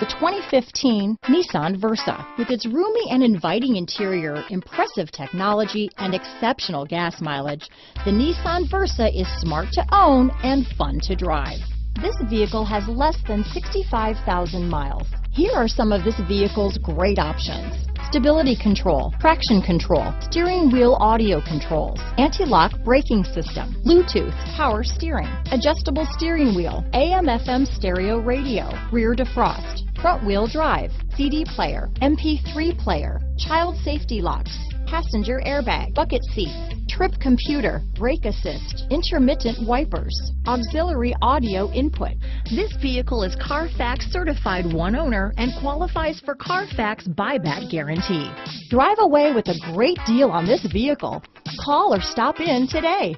The 2015 Nissan Versa. With its roomy and inviting interior, impressive technology, and exceptional gas mileage, the Nissan Versa is smart to own and fun to drive. This vehicle has less than 65,000 miles. Here are some of this vehicle's great options: stability control, traction control, steering wheel audio controls, anti-lock braking system, Bluetooth, power steering, adjustable steering wheel, AM/FM stereo radio, rear defrost, front wheel drive, CD player, MP3 player, child safety locks, passenger airbag, bucket seats, trip computer, brake assist, intermittent wipers, auxiliary audio input. This vehicle is Carfax certified one owner and qualifies for Carfax buyback guarantee. Drive away with a great deal on this vehicle. Call or stop in today.